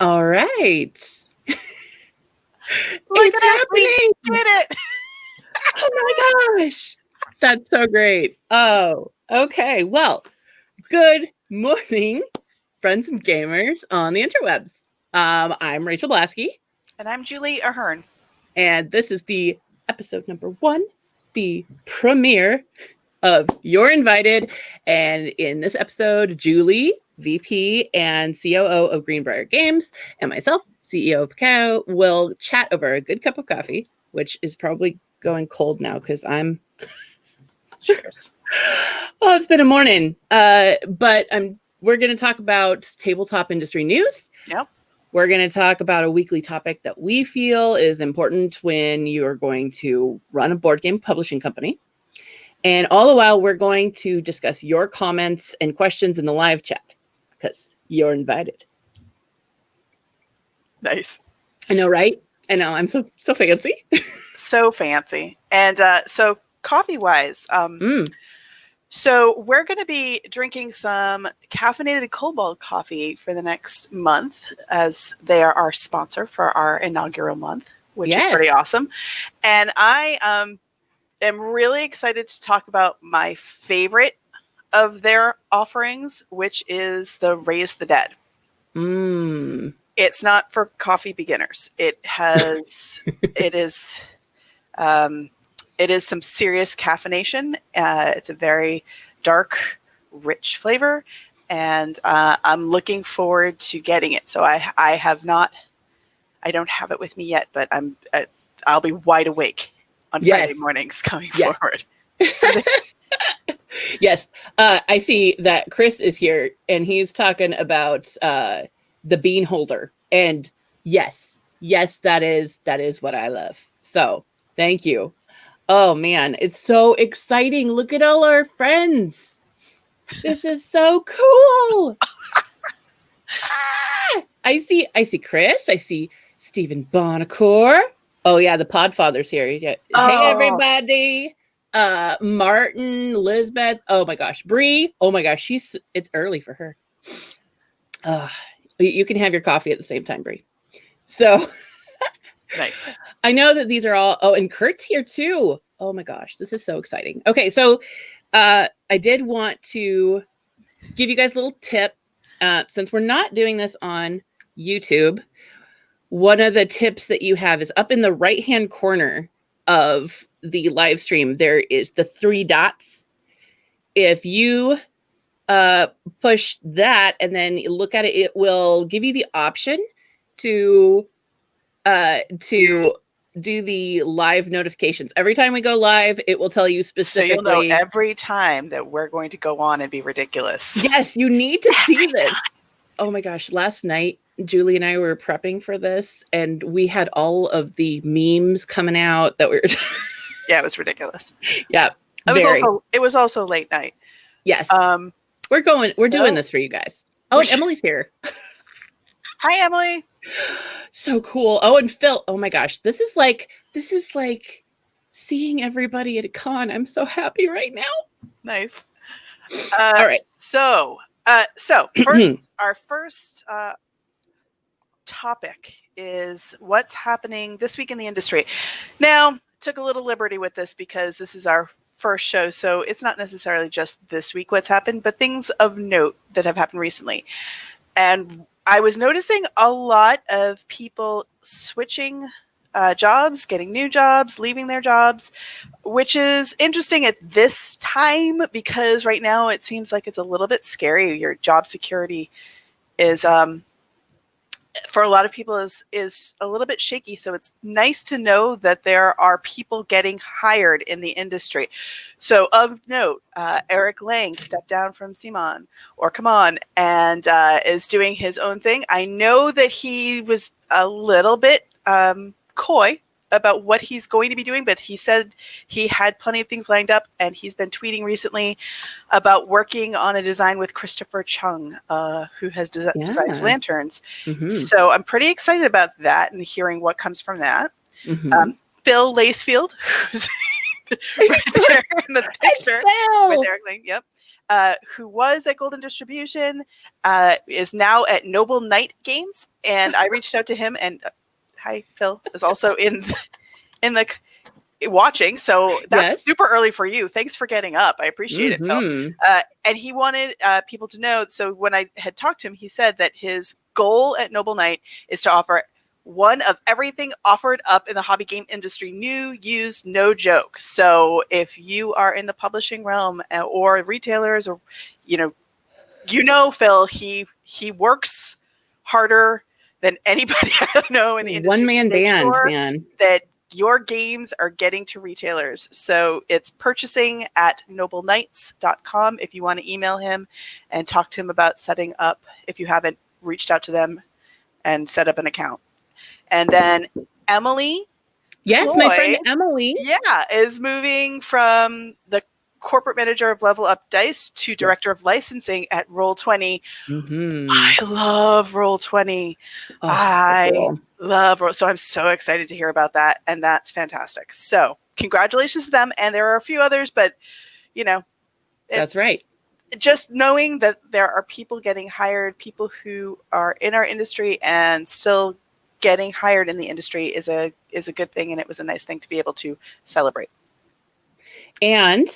All right. Look It's at us, we happening. did it. Oh my gosh. That's so great. Oh, okay. Well, good morning, friends and gamers on the interwebs. I'm Rachael Blaske, And I'm Julie Ahern. and this is the episode number 1, the premiere of You're Invited. And in this episode, Julie, VP and COO of Greenbrier Games, and myself, CEO of Poketto, will chat over a good cup of coffee, which is probably going cold now because I'm... Cheers. Oh, it's been a morning. But we're going to talk about tabletop industry news. Yep. We're going to talk about a weekly topic that we feel is important when you are going to run a board game publishing company. And all the while, we're going to discuss your comments and questions in the live chat because you're invited. Nice. I know, right? I know. I'm so fancy. So fancy. And so coffee-wise, so we're going to be drinking some caffeinated cobalt coffee for the next month, as they are our sponsor for our inaugural month, which is pretty awesome. And I am really excited to talk about my favorite of their offerings, which is the Raise the Dead. It's not for coffee beginners. It is some serious caffeination. It's a very dark, rich flavor, and I'm looking forward to getting it. So I don't have it with me yet, but I'll be wide awake on Friday mornings coming forward. Yes. I see that Chris is here, and he's talking about the bean holder. And yes, that is what I love. So thank you. Oh man, it's so exciting. Look at all our friends. This is so cool. I see Chris. I see Stephen Bonacore. Oh yeah, the Podfather's here. Yeah. Hey everybody. Martin, Lisbeth. Oh my gosh, Bree. Oh my gosh, it's early for her. You can have your coffee at the same time, Bree. So right. I know that these are all. Oh, and Kurt's here too. Oh my gosh, this is so exciting. Okay, so I did want to give you guys a little tip. Since we're not doing this on YouTube, one of the tips that you have is up in the right-hand corner of the live stream. There is the 3 dots. If you push that and then you look at it, it will give you the option to do the live notifications. Every time we go live, it will tell you specifically. So you'll know every time that we're going to go on and be ridiculous. Yes, you need to see this. Oh my gosh, last night, Julie and I were prepping for this, and we had all of the memes coming out that we were... Yeah, it was ridiculous. Yeah. It was also late night. Yes. We're doing this for you guys. Oh, and Emily's here. Hi, Emily. So cool. Oh, and Phil. Oh my gosh. This is like seeing everybody at a con. I'm so happy right now. Nice. All right. So first, our first topic is what's happening this week in the industry. Now, took a little liberty with this because this is our first show, so it's not necessarily just this week what's happened, but things of note that have happened recently. And I was noticing a lot of people switching jobs, getting new jobs, leaving their jobs, which is interesting at this time because right now it seems like it's a little bit scary. Your job security is, for a lot of people, is a little bit shaky. So it's nice to know that there are people getting hired in the industry. So of note, Eric Lang stepped down from Simon or Come On and is doing his own thing. I know that he was a little bit coy about what he's going to be doing, but he said he had plenty of things lined up, and he's been tweeting recently about working on a design with Christopher Chung, who has designed lanterns. Mm-hmm. So I'm pretty excited about that and hearing what comes from that. Mm-hmm. Phil Lacefield, who's right there in the picture with Eric Lang. Yep. who was at Golden Distribution, is now at Noble Knight Games. And I reached out to him, and hi, Phil is also in the watching. So that's super early for you. Thanks for getting up. I appreciate it, Phil. And he wanted people to know. So when I had talked to him, he said that his goal at Noble Knight is to offer one of everything offered up in the hobby game industry, new, used, no joke. So if you are in the publishing realm or retailers, or Phil, he works harder than anybody I know in the industry. One-man band, man. That your games are getting to retailers. So it's purchasing at nobleknights.com if you want to email him and talk to him about setting up, if you haven't reached out to them and set up an account. And then Emily. Yes, Floyd, my friend Emily. Yeah, is moving from the corporate manager of Level Up Dice to director of licensing at Roll20. I love Roll20. I love Roll. So I'm so excited to hear about that. And that's fantastic. So congratulations to them. And there are a few others, but that's right. Just knowing that there are people getting hired, people who are in our industry and still getting hired in the industry is a good thing, and it was a nice thing to be able to celebrate. And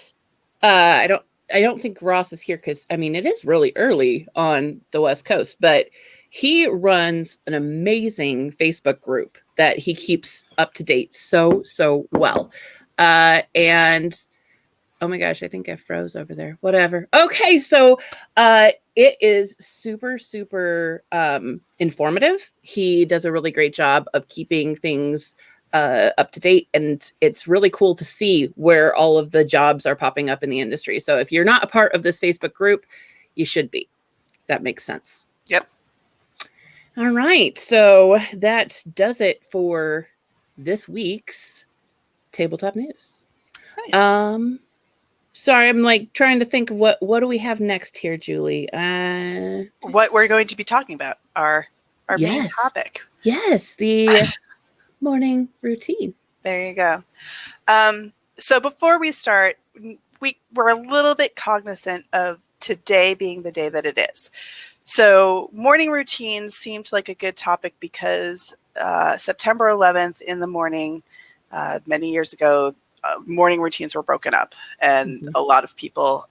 I don't think Ross is here because it is really early on the West Coast, but he runs an amazing Facebook group that he keeps up to date so well. And oh my gosh, I think I froze over there. Whatever. Okay, so it is super informative. He does a really great job of keeping things up to date, and it's really cool to see where all of the jobs are popping up in the industry. So if you're not a part of this Facebook group, you should be. If that makes sense. Yep. All right, so that does it for this week's tabletop news. Nice. Sorry, I'm trying to think of what do we have next here, Julie? What we're going to be talking about, our main topic. Yes, the morning routine. There you go. So before we start, we're a little bit cognizant of today being the day that it is. So morning routines seemed like a good topic because September 11th in the morning, many years ago, morning routines were broken up, and a lot of people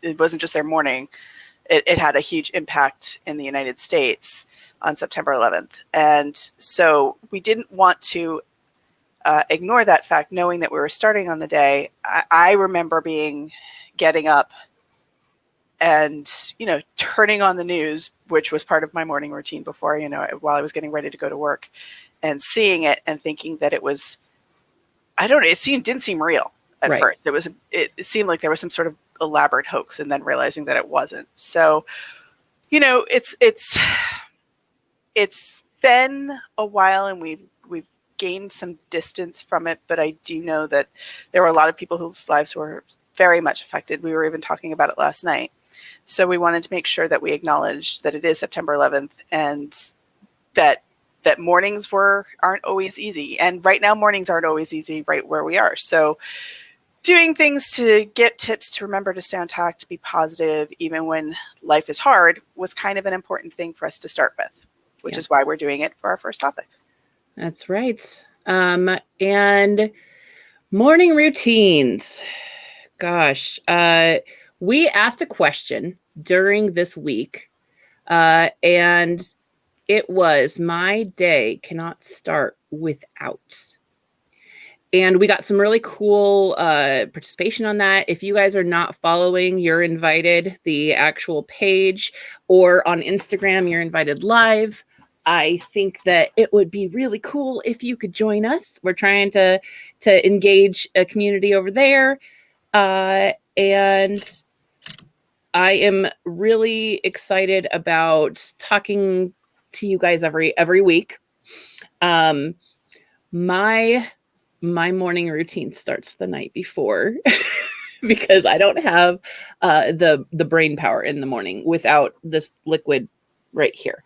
it wasn't just their morning, it had a huge impact in the United States on September 11th. And so we didn't want to ignore that fact, knowing that we were starting on the day. I remember getting up and, turning on the news, which was part of my morning routine before, while I was getting ready to go to work, and seeing it and thinking that it was, I don't know, didn't seem real at first. It seemed like there was some sort of elaborate hoax, and then realizing that it wasn't. So, it's been a while, and we've gained some distance from it, but I do know that there were a lot of people whose lives were very much affected. We were even talking about it last night. So we wanted to make sure that we acknowledged that it is September 11th, and that mornings aren't always easy. And right now, mornings aren't always easy right where we are. So doing things to get tips to remember to stay on tack, to be positive, even when life is hard, was kind of an important thing for us to start with, which is why we're doing it for our first topic. That's right. And morning routines. Gosh, we asked a question during this week, and it was, my day cannot start without. And we got some really cool participation on that. If you guys are not following, you're invited, the actual page, or on Instagram, you're invited live. I think that it would be really cool if you could join us. We're trying to engage a community over there. And I am really excited about talking to you guys every week. My morning routine starts the night before because I don't have the brain power in the morning without this liquid right here.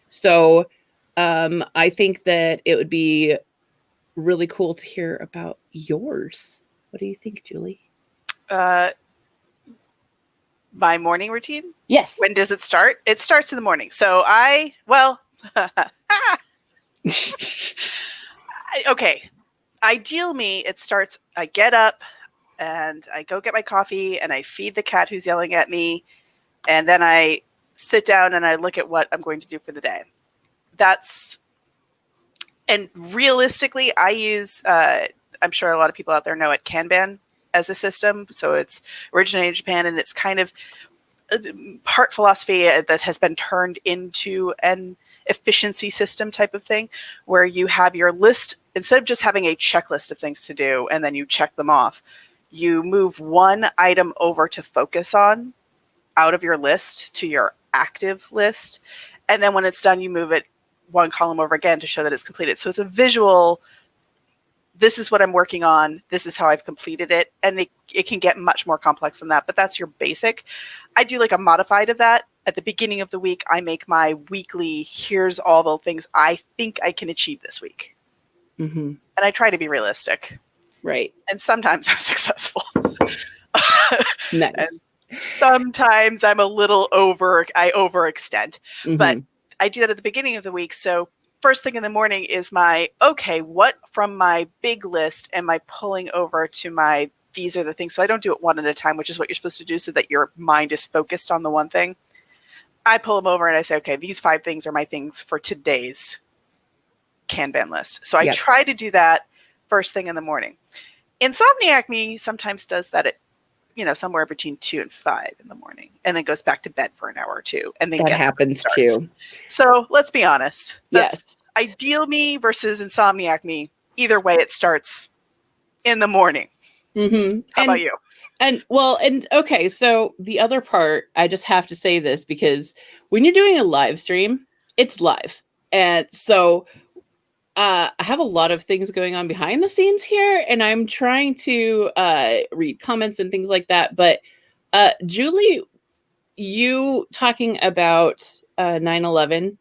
So I think that it would be really cool to hear about yours. What do you think, Julie? My morning routine? Yes. When does it start? It starts in the morning. So okay. Ideal me, it starts, I get up and I go get my coffee and I feed the cat who's yelling at me. And then I sit down and I look at what I'm going to do for the day. And realistically, I use, I'm sure a lot of people out there know it, Kanban as a system. So it's originated in Japan, and it's kind of part philosophy that has been turned into an efficiency system type of thing, where you have your list, instead of just having a checklist of things to do and then you check them off, you move one item over to focus on out of your list to your active list. And then when it's done, you move it one column over again to show that it's completed. So it's a visual, this is what I'm working on, this is how I've completed it. And it can get much more complex than that, but that's your basic. I do like a modified of that. At the beginning of the week, I make my weekly, here's all the things I think I can achieve this week. Mm-hmm. And I try to be realistic. Right. And sometimes I'm successful. Nice. And sometimes I'm a little I overextend. Mm-hmm. But I do that at the beginning of the week. So first thing in the morning is okay, what from my big list am I pulling over to these are the things. So I don't do it one at a time, which is what you're supposed to do so that your mind is focused on the one thing. I pull them over and I say, okay, these 5 things are my things for today's Kanban list. So I try to do that first thing in the morning. Insomniac me sometimes does that at somewhere between 2 and 5 in the morning, and then goes back to bed for an hour or two, and then that happens too. So let's be honest. That's ideal me versus insomniac me. Either way, it starts in the morning. Mm-hmm. How about you? And okay, so the other part, I just have to say this, because when you're doing a live stream, it's live, and so I have a lot of things going on behind the scenes here, and I'm trying to read comments and things like that. But Julie, you talking about 9/11,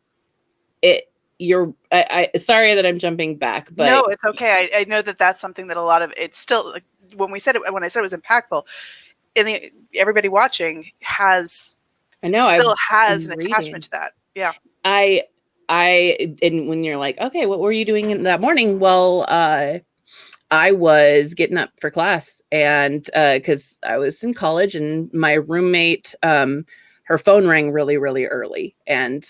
I sorry that I'm jumping back, but no, it's okay. I know that that's something that a lot of it's still, like, when I said it was impactful, everybody watching has an attachment to that. Yeah. And when you're like, okay, what were you doing in that morning? Well, I was getting up for class, and because I was in college, and my roommate, her phone rang really, really early, and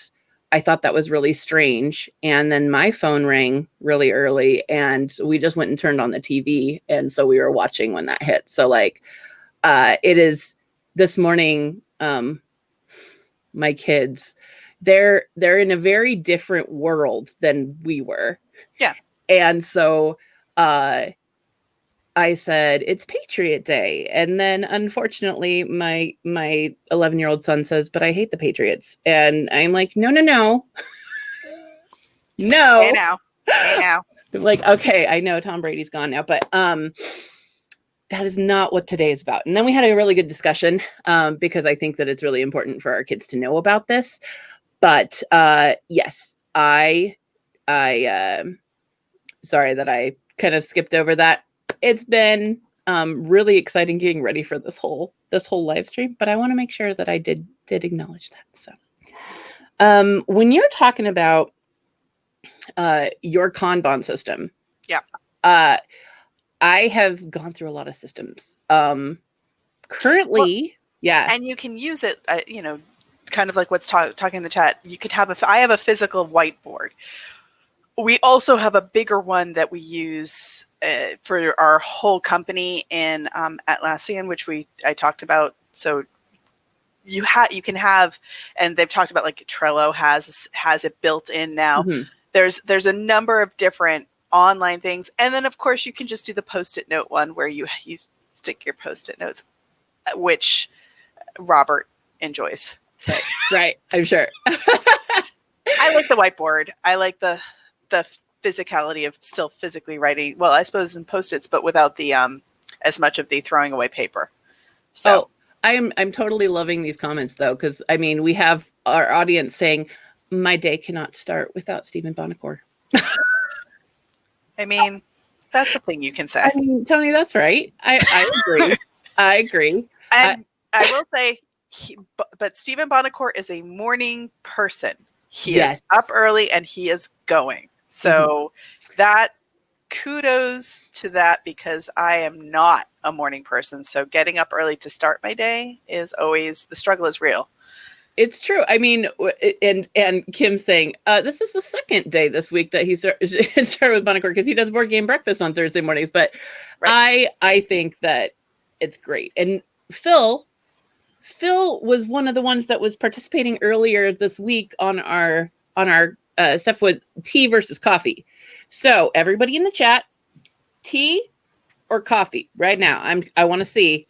I thought that was really strange. And then my phone rang really early, and we just went and turned on the TV, and so we were watching when that hit. So like, it is this morning. My kids, they're in a very different world than we were. Yeah. And so I said, it's Patriot Day. And then unfortunately, my 11-year-old son says, but I hate the Patriots. And I'm like, no. No. Hey now. I'm like, okay, I know Tom Brady's gone now, but that is not what today is about. And then we had a really good discussion, because I think that it's really important for our kids to know about this. But yes, I sorry that I kind of skipped over that. It's been really exciting getting ready for this whole live stream, but I want to make sure that I did acknowledge that. So when you're talking about your Kanban system, I have gone through a lot of systems. Currently, and you can use it, kind of like what's talking in the chat. You could I have a physical whiteboard. We also have a bigger one that we use for our whole company in Atlassian, which I talked about. So you can have, and they've talked about, like, Trello has it built in now. Mm-hmm. There's a number of different online things, and then of course you can just do the Post-it note one where you stick your Post-it notes, which Robert enjoys. Right, I'm sure. I like the whiteboard. I like the physicality of still physically writing. Well, I suppose in Post-its, but without the as much of the throwing away paper. So I'm totally loving these comments, though, because I mean, we have our audience saying, "My day cannot start without Stephen Bonacore." I mean, that's a thing you can say. I mean, Tony, that's right. I agree. I agree. And I will say, but Stephen Bonacourt is a morning person. He Yes. is up early and he is going. So that kudos to that, because I am not a morning person. So getting up early to start my day is always, the struggle is real. It's true. I mean, and Kim saying, this is the second day this week that he started with Bonacourt, because he does board game breakfast on Thursday mornings. But I think that it's great. And Phil was one of the ones that was participating earlier this week on our stuff with tea versus coffee. So everybody in the chat, tea or coffee right now? I want to see.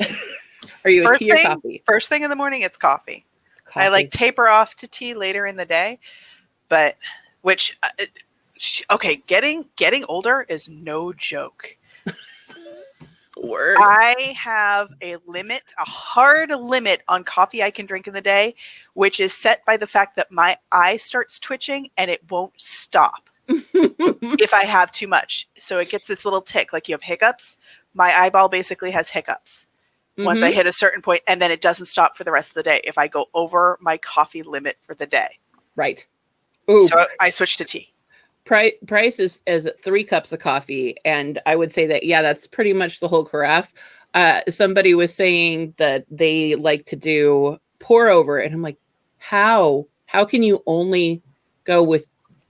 Are you a tea or coffee? First thing in the morning, it's coffee. I like taper off to tea later in the day, but getting older is no joke. Word. I have a hard limit on coffee I can drink in the day, which is set by the fact that my eye starts twitching and it won't stop if I have too much. So it gets this little tick, like you have hiccups. My eyeball basically has hiccups once I hit a certain point, and then it doesn't stop for the rest of the day if I go over my coffee limit for the day. Right. Ooh. So I switch to tea. Price is 3 cups of coffee, and I would say that that's pretty much the whole carafe. Somebody was saying that they like to do pour over, and I'm like, how can you only go with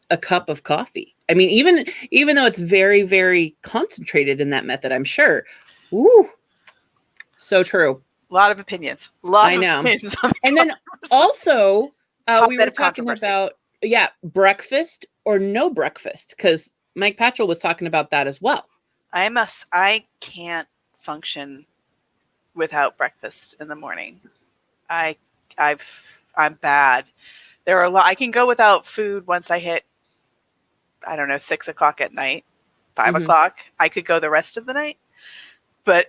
a cup of coffee? I mean, even though it's very, very concentrated in that method, I'm sure. Ooh, so true. A lot of opinions. I know. And then also we were talking about breakfast or no breakfast, because Mike Patchell was talking about that as well. I can't function without breakfast in the morning. I'm bad. There are a lot. I can go without food once I hit, I don't know, 6 o'clock at night, 5 o'clock. I could go the rest of the night, but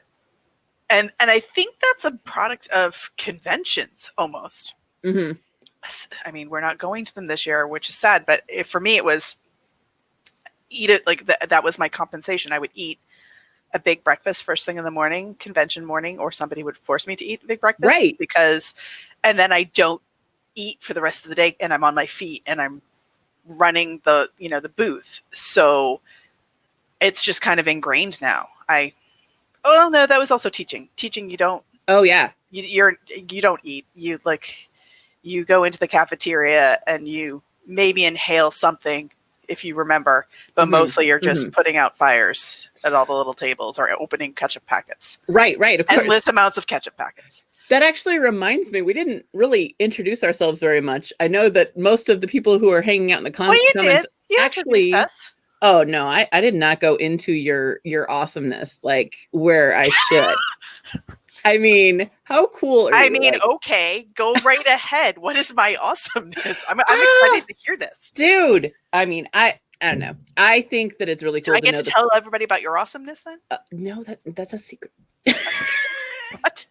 and I think that's a product of conventions almost. I mean, we're not going to them this year, which is sad. But for me, it was eat it like that was my compensation. I would eat a big breakfast first thing in the morning, convention morning, or somebody would force me to eat a big breakfast. Right. And then I don't eat for the rest of the day, and I'm on my feet and I'm running the booth. So it's just kind of ingrained now. Oh no, that was also teaching. Teaching, you don't. Oh yeah. You don't eat. You go into the cafeteria and you maybe inhale something if you remember, but mostly you're just putting out fires at all the little tables or opening ketchup packets. Right. Of course. Endless amounts of ketchup packets. That actually reminds me, we didn't really introduce ourselves very much. I know that most of the people who are hanging out in the comments did. You actually introduced us. Oh no, I did not go into your awesomeness like where I should. I mean, how cool are you? Okay, go right ahead. What is my awesomeness? I'm excited to hear this. Dude, I mean, I don't know. I think that it's really cool. Do I get to tell everybody about your awesomeness then? No, that's a secret. What?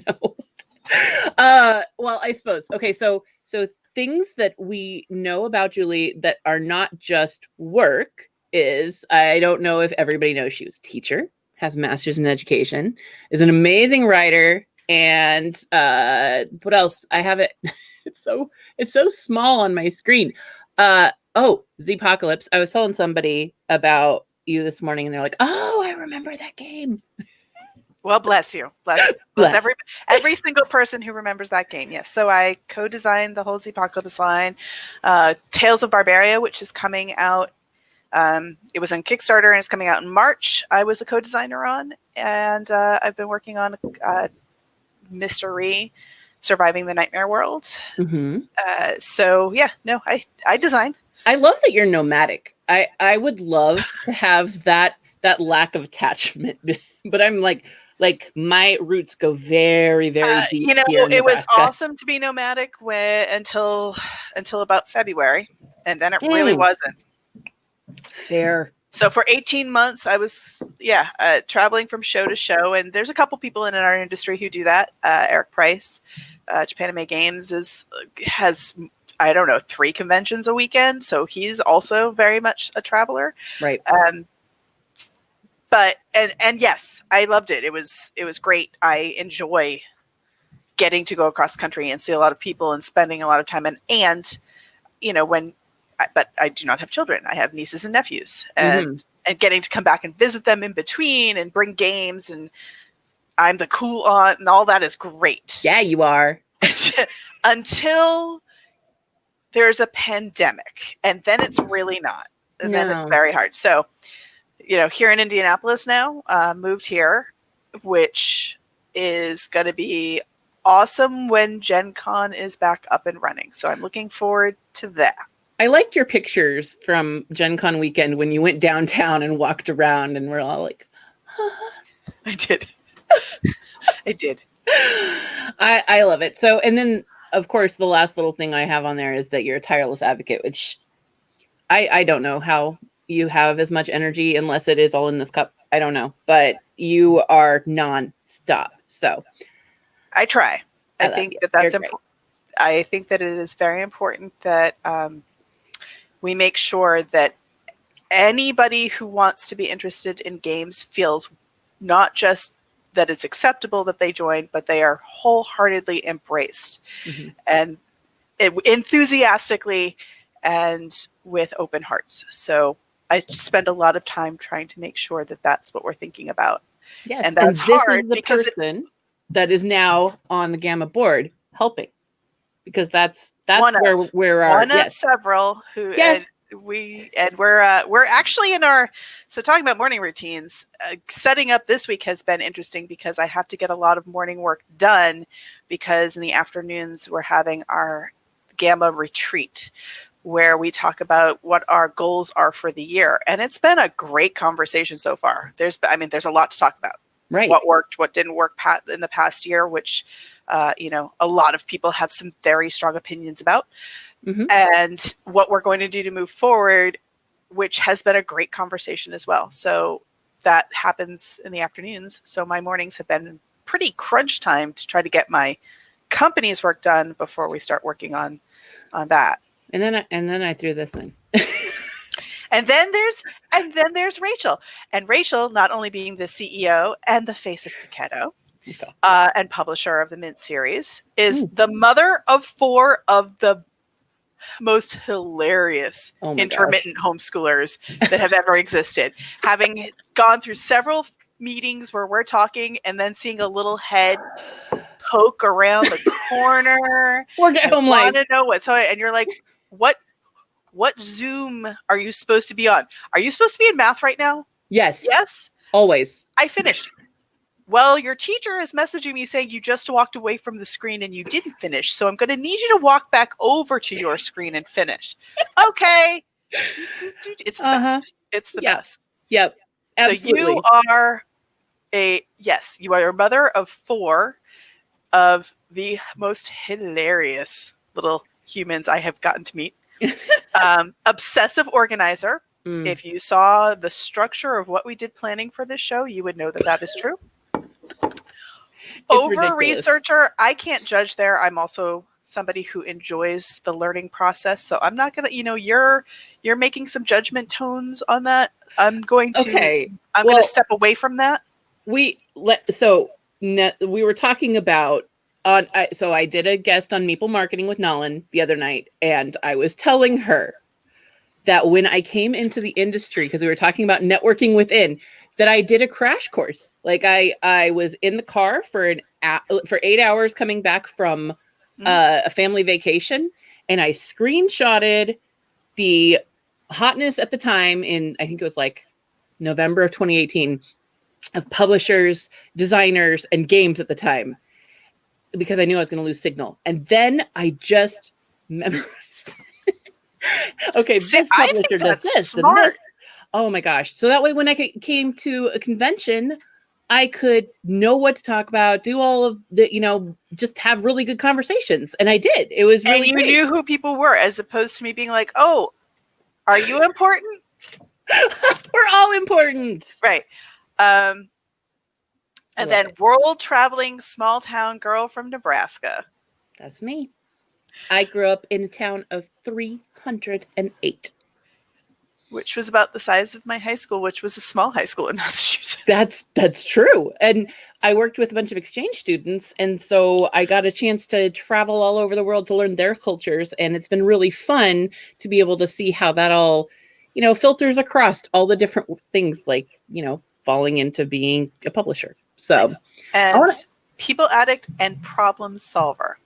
No. Well, I suppose. Okay, so things that we know about Julie that are not just work is, I don't know if everybody knows she was a teacher, has a master's in education, is an amazing writer, and what else? I have it. It's so small on my screen. Zpocalypse. I was telling somebody about you this morning, and they're like, "Oh, I remember that game." Well, bless you. Bless every single person who remembers that game. Yes. So I co-designed the whole Zpocalypse line. Tales of Barbaria, which is coming out. It was on Kickstarter and it's coming out in March. I was a co-designer on, and I've been working on Mystery, Surviving the Nightmare World. So yeah, no, I design. I love that you're nomadic. I would love to have that lack of attachment, but I'm like my roots go very, very deep. It was awesome to be nomadic until about February, and then it really wasn't. Fair. So for 18 months, I was traveling from show to show, and there's a couple people in our industry who do that. Eric Price, Japanime Games has I don't know 3 conventions a weekend, so he's also very much a traveler. Right. but and yes, I loved it. It was great. I enjoy getting to go across country and see a lot of people and spending a lot of time and but I do not have children. I have nieces and nephews, and getting to come back and visit them in between and bring games, and I'm the cool aunt and all that is great. Yeah, you are. Until there's a pandemic, and then it's really not. And then it's very hard. So, here in Indianapolis now, moved here, which is going to be awesome when Gen Con is back up and running. So I'm looking forward to that. I liked your pictures from Gen Con weekend when you went downtown and walked around and we're all like, I did. I did. I love it. So, and then of course, the last little thing I have on there is that you're a tireless advocate, which I don't know how you have as much energy unless it is all in this cup. I don't know, but you are non-stop. So I try. I think that's important. I think that it is very important that we make sure that anybody who wants to be interested in games feels not just that it's acceptable that they join, but they are wholeheartedly embraced and enthusiastically and with open hearts. So I spend a lot of time trying to make sure that that's what we're thinking about. Yes, and that's this hard is the because person that is now on the Gamma board helping, because that's where we're one of several who we're actually in our, so talking about morning routines, setting up this week has been interesting because I have to get a lot of morning work done because in the afternoons we're having our Gamma retreat where we talk about what our goals are for the year. And it's been a great conversation so far. There's a lot to talk about. Right. What worked, what didn't work in the past year, which, a lot of people have some very strong opinions about. And what we're going to do to move forward, which has been a great conversation as well. So that happens in the afternoons. So my mornings have been pretty crunch time to try to get my company's work done before we start working on that. And then I threw this in. And then there's Rachael. And Rachael, not only being the CEO and the face of Poketto, and publisher of the Mint series, is the mother of 4 of the most hilarious intermittent homeschoolers that have ever existed. Having gone through several meetings where we're talking and then seeing a little head poke around the corner. Or get home late. Want to know what's on, and you're like, what Zoom are you supposed to be on? Are you supposed to be in math right now? Yes. Yes. Always. I finished. Well, your teacher is messaging me saying you just walked away from the screen and you didn't finish. So I'm going to need you to walk back over to your screen and finish. Okay. It's the best. It's the best. Yep. Absolutely. So you are you are a mother of 4 of the most hilarious little humans I have gotten to meet. Obsessive organizer. If you saw the structure of what we did planning for this show, you would know that is true. Over researcher, I can't judge there. I'm also somebody who enjoys the learning process, so I'm not gonna. You're making some judgment tones on that. I'm going to step away from that. We were talking about so I did a guest on Meeple Marketing with Nolan the other night, and I was telling her that when I came into the industry, because we were talking about networking within, that I did a crash course. Like I was in the car for 8 hours coming back from a family vacation, and I screenshotted the hotness at the time in, I think it was like November of 2018, of publishers, designers, and games at the time, because I knew I was going to lose signal. And then I just memorized. Okay, this publisher does this and this. Oh my gosh. So that way when I came to a convention, I could know what to talk about, do all of the, just have really good conversations. And I did. It was really great. And you knew who people were, as opposed to me being like, oh, are you important? We're all important. Right. And then world traveling small town girl from Nebraska. That's me. I grew up in a town of 308. Which was about the size of my high school, which was a small high school in Massachusetts. That's true. And I worked with a bunch of exchange students, and so I got a chance to travel all over the world to learn their cultures, and it's been really fun to be able to see how that all, filters across all the different things, like, falling into being a publisher. So, nice. And people addict and problem solver.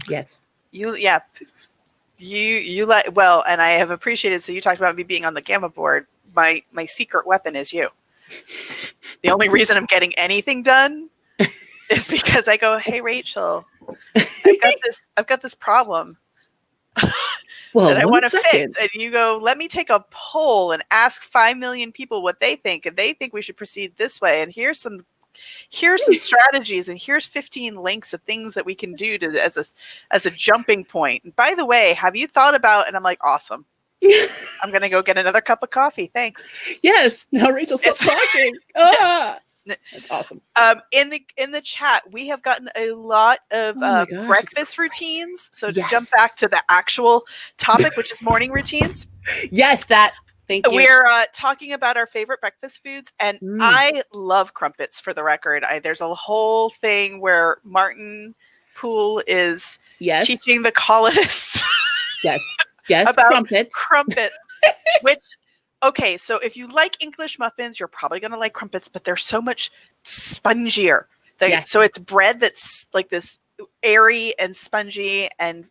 Yes. You like, well, and I have appreciated, so you talked about me being on the Gamma board. My secret weapon is you. The only reason I'm getting anything done is because I go, hey, Rachel, I've got this problem that I want to fix. And you go, let me take a poll and ask 5 million people what they think. And they think we should proceed this way. And here's some strategies, and here's 15 links of things that we can do as a jumping point. And by the way, have you thought about, and I'm like, awesome. I'm going to go get another cup of coffee. Thanks. Yes. Now Rachel, stop talking. That's awesome. In the chat, we have gotten a lot of breakfast routines. So to jump back to the actual topic, which is morning routines. Yes, thank you. We're talking about our favorite breakfast foods, and I love crumpets, for the record. There's a whole thing where Martin Poole is teaching the colonists about crumpets. Which, okay, so if you like English muffins, you're probably going to like crumpets, but they're so much spongier. So it's bread that's like this airy and spongy, and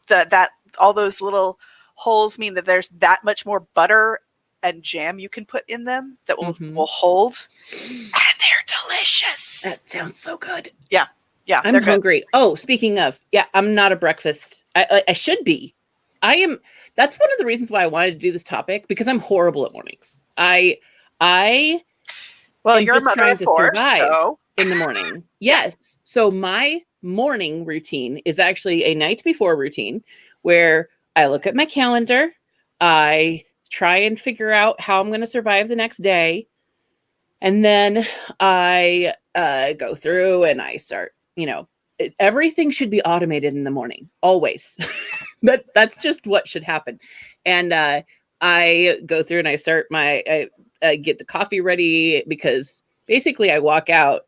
that all those little holes mean that there's that much more butter and jam you can put in them that will hold, and they're delicious. That sounds so good. Yeah, I'm hungry. Good. Oh, speaking of, I'm not a breakfast. I should be. I am. That's one of the reasons why I wanted to do this topic, because I'm horrible at mornings. Well, you're a mother of four, so in the morning. Yes. So my morning routine is actually a night before routine, where I look at my calendar, I try and figure out how I'm going to survive the next day, and then I go through and I start, everything should be automated in the morning, always. That's just what should happen. And I go through and I start I get the coffee ready, because basically I walk out,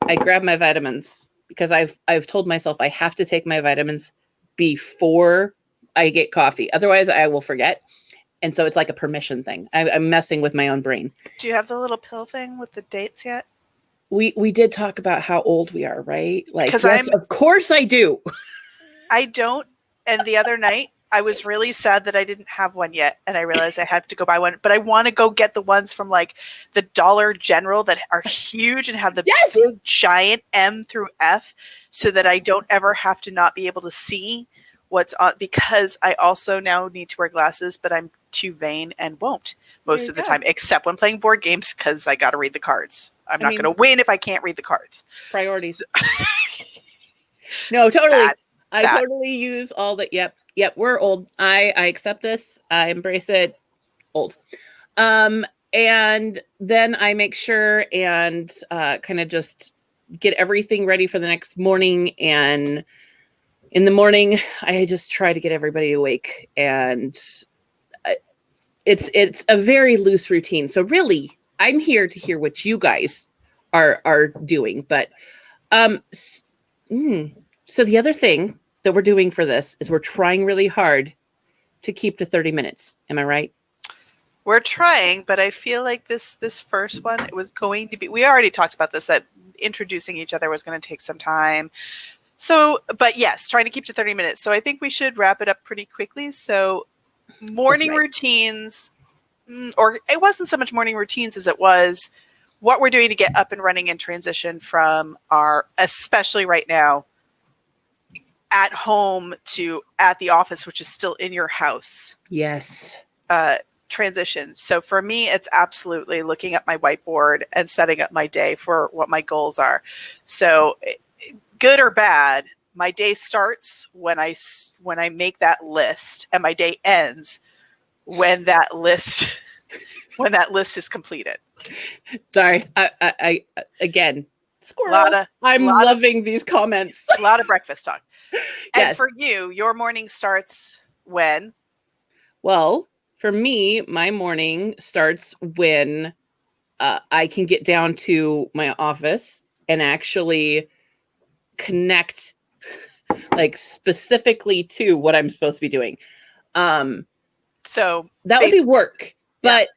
I grab my vitamins, because I've told myself I have to take my vitamins before I get coffee. Otherwise I will forget. And so it's like a permission thing. I'm messing with my own brain. Do you have the little pill thing with the dates yet? We did talk about how old we are, right? Like, yes, of course I do. I don't. And the other night I was really sad that I didn't have one yet. And I realized I have to go buy one, but I want to go get the ones from like the Dollar General that are huge and have the big giant M through F, so that I don't ever have to not be able to see what's on, because I also now need to wear glasses, but I'm too vain and won't most of the time, except when playing board games, because I got to read the cards. I'm not going to win if I can't read the cards. Priorities. No, totally. Sad. I totally use all that. Yep. We're old. I accept this. I embrace it. Old. And then I make sure and kind of just get everything ready for the next morning. And in the morning, I just try to get everybody awake, and it's a very loose routine. So really, I'm here to hear what you guys are doing. But so the other thing that we're doing for this is we're trying really hard to keep to 30 minutes. Am I right? We're trying, but I feel like this first one, it was going to be, we already talked about this, that introducing each other was going to take some time. So, but yes, trying to keep to 30 minutes. So I think we should wrap it up pretty quickly. So morning routines, or it wasn't so much morning routines as it was what we're doing to get up and running and transition from our, especially right now, at home to at the office, which is still in your house. Yes. Transition. So for me, it's absolutely looking at my whiteboard and setting up my day for what my goals are. So good or bad, my day starts when I make that list, and my day ends when that list is completed. Sorry, I again, squirrel. I'm loving these comments. A lot of breakfast talk. Yes. And for you, your morning starts when? Well, for me, my morning starts when I can get down to my office and actually connect like specifically to what I'm supposed to be doing. So that would be work, Yeah. but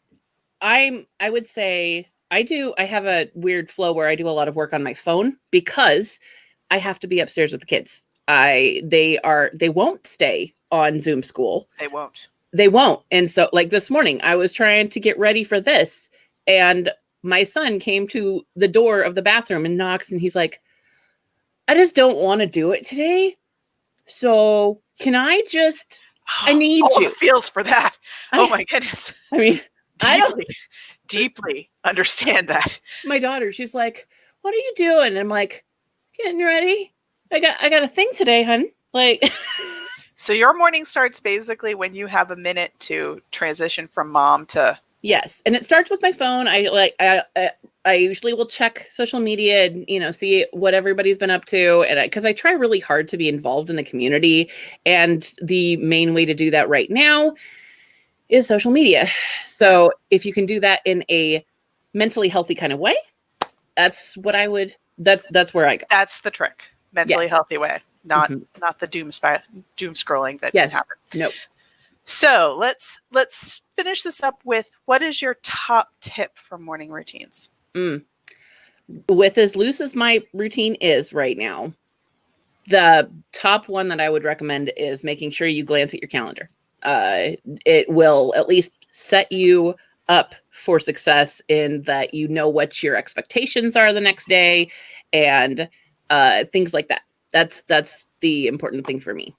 I would say I have a weird flow where I do a lot of work on my phone because I have to be upstairs with the kids. They won't stay on Zoom school. They won't. And so like this morning I was trying to get ready for this and my son came to the door of the bathroom and knocks and he's like, I just don't want to do it today. So can I just, I need you. Feels for that. Oh my goodness. I mean, deeply understand that. My daughter, she's like, what are you doing? And I'm like, getting ready. I got a thing today, hun. Like, so your morning starts basically when you have a minute to transition from mom to. Yes. And it starts with my phone. I usually will check social media and, see what everybody's been up to. And because I try really hard to be involved in the community. And the main way to do that right now is social media. So if you can do that in a mentally healthy kind of way, that's what I would, that's where I go. That's the trick. Mentally healthy way, not the doom scrolling that can happen. Nope. So let's finish this up with, what is your top tip for morning routines? With as loose as my routine is right now, the top one that I would recommend is making sure you glance at your calendar. It will at least set you up for success in that what your expectations are the next day and things like that. That's the important thing for me.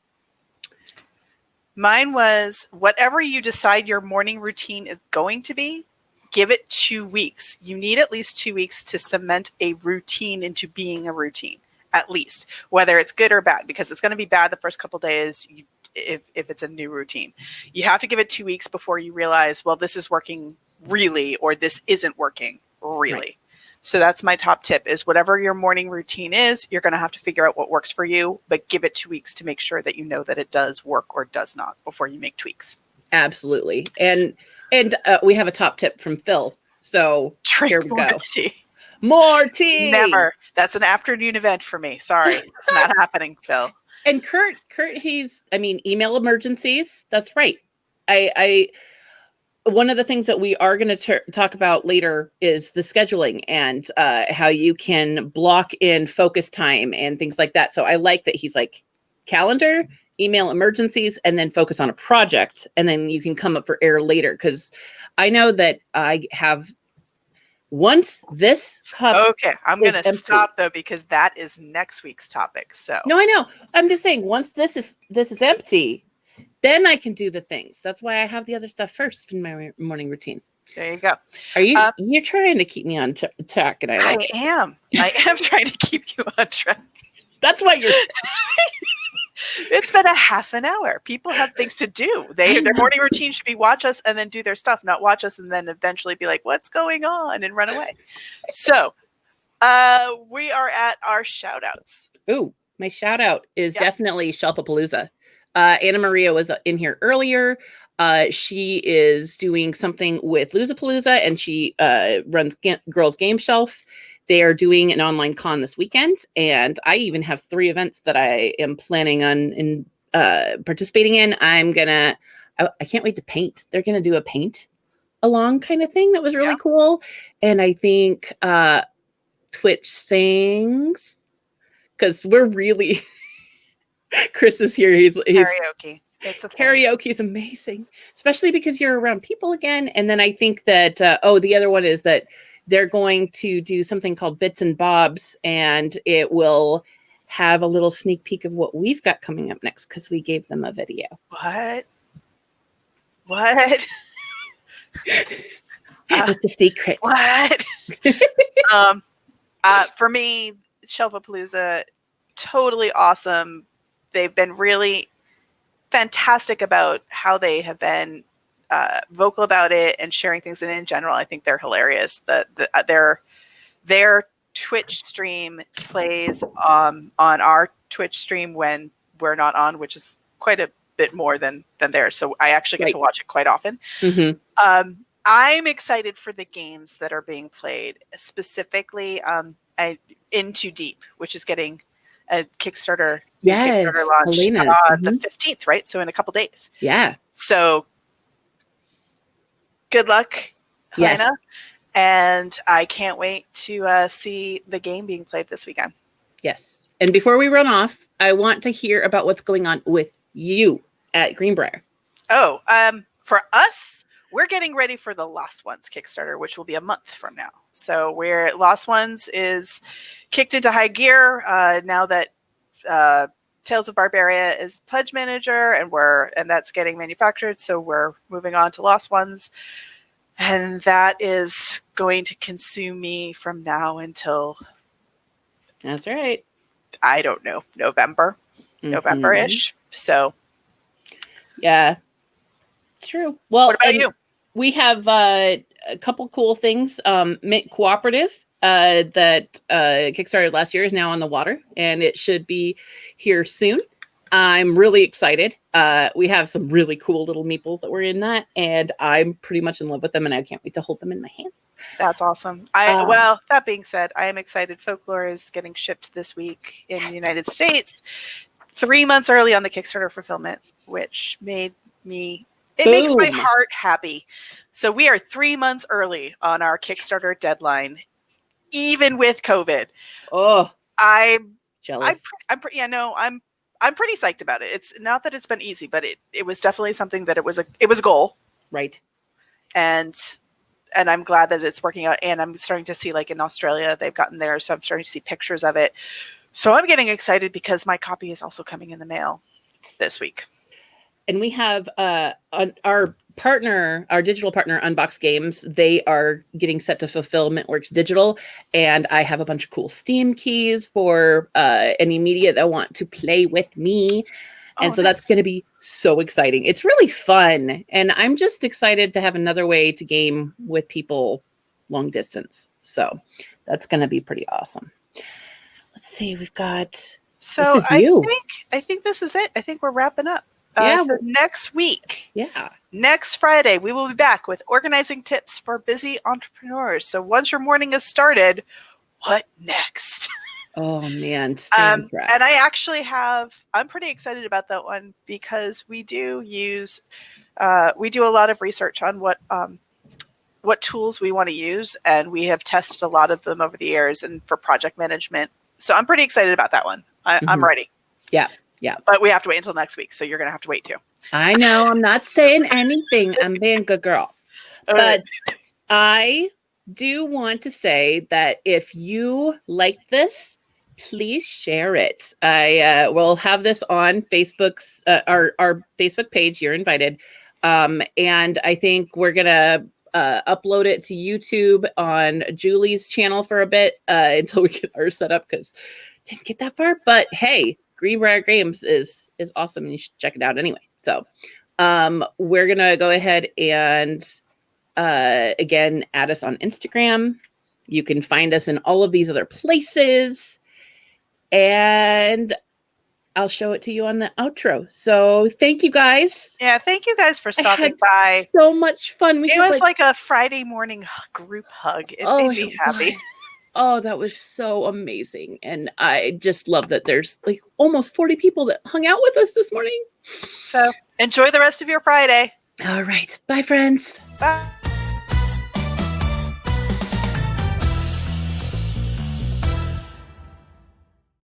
Mine was, whatever you decide your morning routine is going to be, give it 2 weeks. You need at least 2 weeks to cement a routine into being a routine, at least, whether it's good or bad, because it's going to be bad the first couple of days if it's a new routine. You have to give it 2 weeks before you realize, well, this is working really, or this isn't working really. Right. So that's my top tip, is whatever your morning routine is, you're going to have to figure out what works for you, but give it 2 weeks to make sure that you know that it does work or does not before you make tweaks. Absolutely. And we have a top tip from Phil. So here we go. More tea. Never. That's an afternoon event for me. Sorry. It's not happening, Phil. And Kurt, email emergencies. That's right. One of the things that we are going to talk about later is the scheduling and how you can block in focus time and things like that. So I like that he's like, calendar, email emergencies, and then focus on a project. And then you can come up for air later. Because I know that I have, once this cup. Okay, I'm going to stop though, because that is next week's topic. So no, I know. I'm just saying, once this is empty, then I can do the things. That's why I have the other stuff first in my morning routine. There you go. Are you? You're trying to keep me on track, and I am trying to keep you on track. That's why you're. It's been a half an hour. People have things to do. Their morning routine should be watch us and then do their stuff, not watch us and then eventually be like, "What's going on?" and run away. So, we are at our shout outs. Ooh, my shout out is definitely Shelfapalooza. Anna Maria was in here earlier. She is doing something with Loozapalooza, and she runs Girls Game Shelf. They are doing an online con this weekend, and I even have 3 events that I am planning on participating in. I can't wait to paint. They're going to do a paint along kind of thing that was really cool. And I think Twitch sings, because we're really... Chris is here. He's karaoke. Karaoke is amazing, especially because you're around people again. And then I think that, the other one is that they're going to do something called Bits and Bobs, and it will have a little sneak peek of what we've got coming up next, because we gave them a video. What? It's a secret. What? For me, Shelfapalooza, totally awesome. They've been really fantastic about how they have been vocal about it and sharing things. And in general, I think they're hilarious. Their Twitch stream plays on our Twitch stream when we're not on, which is quite a bit more than theirs. So I actually get to watch it quite often. I'm excited for the games that are being played, specifically Into Deep, which is getting a Kickstarter launch the 15th, right? So in a couple days. Yeah. So good luck, Helena. Yes. And I can't wait to see the game being played this weekend. Yes. And before we run off, I want to hear about what's going on with you at Greenbrier. Oh, for us, we're getting ready for the Lost Ones Kickstarter, which will be a month from now. So Lost Ones is kicked into high gear now that Tales of Barbaria is pledge manager, and that's getting manufactured. So we're moving on to Lost Ones, and that is going to consume me from now until. That's right. I don't know, November-ish. So. Yeah, it's true. Well, what about you? We have a couple cool things. Mint Cooperative that kickstarted last year is now on the water, and it should be here soon. I'm really excited. We have some really cool little meeples that were in that, and I'm pretty much in love with them, and I can't wait to hold them in my hands. That's awesome. Well, that being said, I am excited. Folklore is getting shipped this week in the United States, 3 months early on the Kickstarter fulfillment, which made me... It makes my heart happy. So we are 3 months early on our Kickstarter deadline, even with COVID. Oh, I'm jealous. I'm pretty psyched about it. It's not that it's been easy, but it was definitely something that it was a goal. Right. And I'm glad that it's working out. And I'm starting to see, like in Australia, they've gotten there. So I'm starting to see pictures of it. So I'm getting excited because my copy is also coming in the mail this week. And we have our digital partner, Unbox Games. They are getting set to fulfill Mintworks Digital. And I have a bunch of cool Steam keys for any media that want to play with me. And so that's going to be so exciting. It's really fun. And I'm just excited to have another way to game with people long distance. So that's going to be pretty awesome. Let's see. We've got... So I think this is it. I think we're wrapping up. So next week, next Friday, we will be back with organizing tips for busy entrepreneurs. So once your morning is started, what next? Oh man. And I actually I'm pretty excited about that one because we do a lot of research on what tools we want to use. And we have tested a lot of them over the years and for project management. So I'm pretty excited about that one. I'm ready. Yeah. Yeah. But we have to wait until next week. So you're going to have to wait too. I know. I'm not saying anything. I'm being a good girl. But I do want to say that if you like this, please share it. I will have this on Facebook's, our Facebook page. You're invited. And I think we're going to upload it to YouTube on Julie's channel for a bit until we get ours set up because didn't get that far. But hey, Greenbrier Games is awesome and you should check it out anyway. So we're going to go ahead and again, add us on Instagram. You can find us in all of these other places. And I'll show it to you on the outro. So thank you guys. Yeah, thank you guys for stopping by. So much fun. It was like a Friday morning group hug. It made me happy. Oh, that was so amazing. And I just love that there's like almost 40 people that hung out with us this morning. So enjoy the rest of your Friday. All right. Bye, friends. Bye.